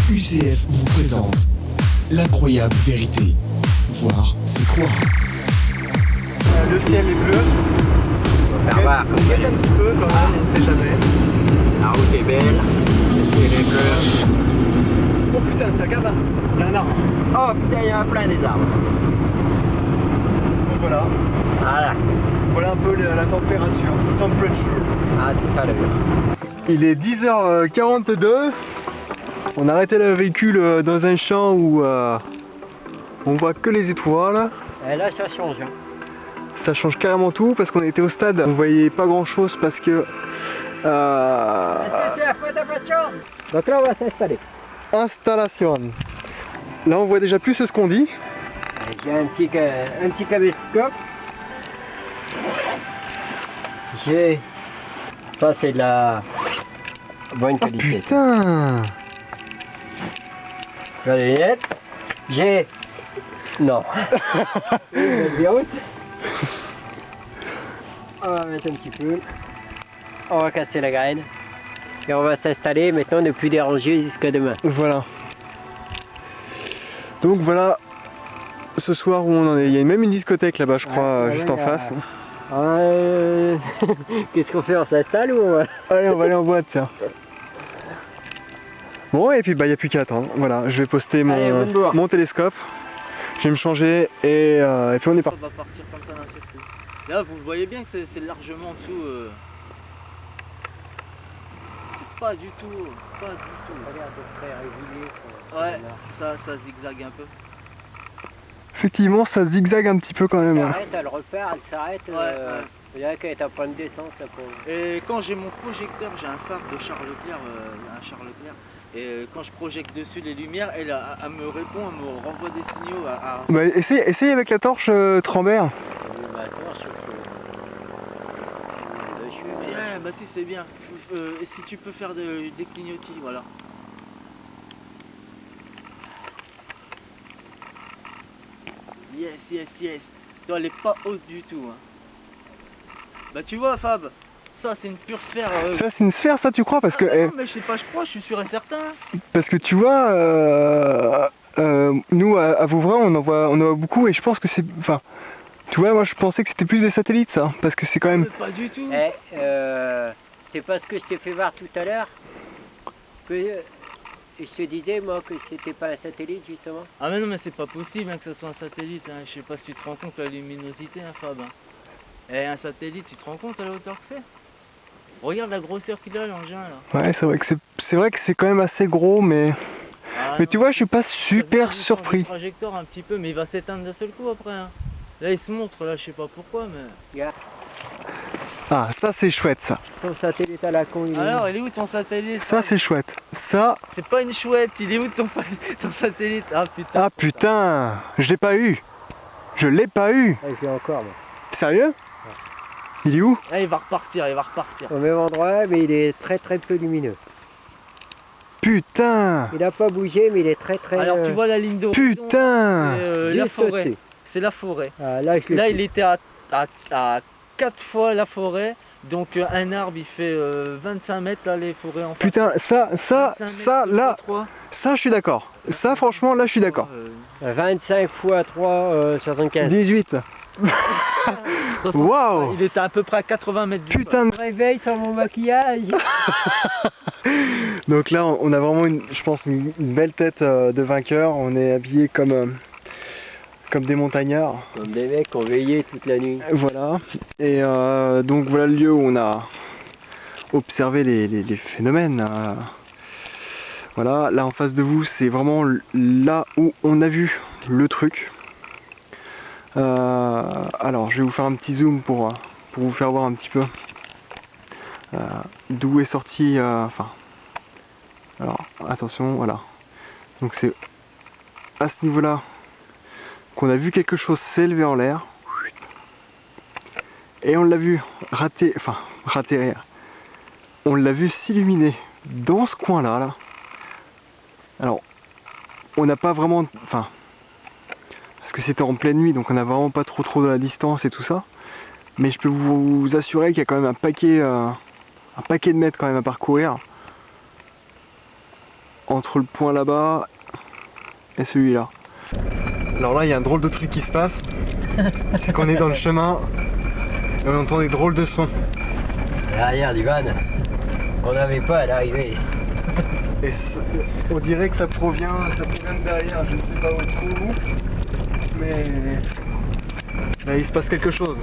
UCF vous présente l'incroyable vérité. Voir, c'est croire. Le ciel est bleu. On va faire voir comme Il y a un petit peu quand même, on ne sait jamais. la route est belle, le ciel est bleu. Oh putain, ça regarde là, il y a un arbre. Oh putain, il y en a plein des arbres. Donc voilà, Voilà, un peu la température, temperature. à tout à l'heure. Il est 10h42. On a arrêté le véhicule dans un champ où on voit que les étoiles. Et là, ça change. Hein. Ça change carrément tout parce qu'on était au stade, on voyait pas grand chose parce que Donc là, on va s'installer. installation. Là on voit déjà plus ce qu'on dit. J'ai un petit caméscope. J'ai... Ça, c'est de la bonne Oh qualité. putain. J'ai les lunettes. J'ai... Non. Bien haute. On va mettre un petit peu. On va casser la graine. Et on va s'installer maintenant, ne plus déranger jusqu'à demain. Voilà. Donc voilà ce soir où on en est. Il y a même une discothèque là-bas je crois, juste en face. Qu'est-ce qu'on fait? On s'installe ou on va... Allez, on va aller en boîte tiens. Bon et puis bah il n'y a plus qu'à attendre. Voilà, je vais poster Allez, bonne bourre. mon télescope. Je vais me changer et puis on est parti. On va partir comme ça d'un seul coup. Là, vous voyez bien que c'est largement en dessous. C'est pas du tout. Pas du tout. Regarde, c'est très régulier. Ouais, ça zigzague un peu. Effectivement ça zigzague un petit peu quand même. Elle Hein. s'arrête, elle repart, elle s'arrête. Ouais. Il y a qu'elle est en point de descente. Là, pour... Et quand j'ai mon projecteur, j'ai un phare de Charles Leclerc, et quand je projette dessus les lumières, elle me répond, elle me renvoie des signaux Bah, essaye avec la torche Trambert. Ouais, bah si c'est bien. Et si tu peux faire des clignotis, voilà. Yes. Toi, elle est pas haute du tout. Hein. Bah tu vois, Fab, ça c'est une pure sphère. Ça c'est une sphère ça tu crois parce que non, mais je sais pas, je crois, je suis sûr et certain. parce que tu vois nous à Vouvray on en voit beaucoup et je pense que c'est enfin tu vois moi je pensais que c'était plus des satellites ça parce que c'est quand même Pas du tout. C'est parce que je t'ai fait voir tout à l'heure que je te disais moi que c'était pas un satellite justement. Ah mais non, mais c'est pas possible hein, que ce soit un satellite. Hein. Je sais pas si tu te rends compte de la luminosité, hein, Fab. Hein. Et un satellite, tu te rends compte à la hauteur que c'est? Regarde la grosseur qu'il a l'engin là. ouais c'est vrai que c'est quand même assez gros mais Ah, mais non, tu vois je suis pas super ça se voit surpris. Le trajectoire un petit peu, mais il va s'éteindre d'un seul coup après. Hein. Là il se montre là, je sais pas pourquoi, mais. Regarde, Ah ça c'est chouette ça. ton satellite à la con il est... Alors il est où ton satellite? Ça c'est chouette. Ça C'est pas une chouette, il est où ton satellite? Ah putain. ah putain je l'ai pas eu. Je l'ai pas eu. Ah, je l'ai encore moi. Sérieux? Il est où? Ah, il va repartir. Au même endroit mais il est très peu lumineux. Putain. Il a pas bougé mais il est très Alors tu vois la ligne d'horizon? Putain. La juste forêt. au-dessus. C'est la forêt. Ah, là je l'ai Là plus. il était à 4 fois la forêt. Donc un arbre il fait 25 mètres là les forêts en face. Putain, ça, 25 mètres là, 3. ça je suis d'accord. Ça franchement, là je suis d'accord. 25 x 3, 75. 18. Waouh. Il était à peu près à 80 mètres du Putain. Je me réveille sans mon maquillage. Donc là, on a vraiment, je pense, une belle tête de vainqueur. On est habillés comme des montagnards. Comme des mecs qui ont veillé toute la nuit. Voilà. Et donc voilà le lieu où on a observé les phénomènes. Voilà, là en face de vous, c'est vraiment là où on a vu le truc. Alors, je vais vous faire un petit zoom pour vous faire voir un petit peu d'où est sorti. Enfin, alors attention, voilà. Donc c'est à ce niveau-là qu'on a vu quelque chose s'élever en l'air et on l'a vu rater, on l'a vu s'illuminer dans ce coin-là. Là. Alors, on n'a pas vraiment, enfin, parce que c'était en pleine nuit, donc on n'a vraiment pas trop de la distance et tout ça. Mais je peux vous assurer qu'il y a quand même un paquet de mètres quand même à parcourir. entre le point là-bas et celui-là. Alors là, il y a un drôle de truc qui se passe. C'est qu'on est dans le chemin et on entend des drôles de sons. L'arrière du van, on n'avait pas à l'arrivée. Et on dirait que ça provient de derrière, je ne sais pas où, mais il se passe quelque chose.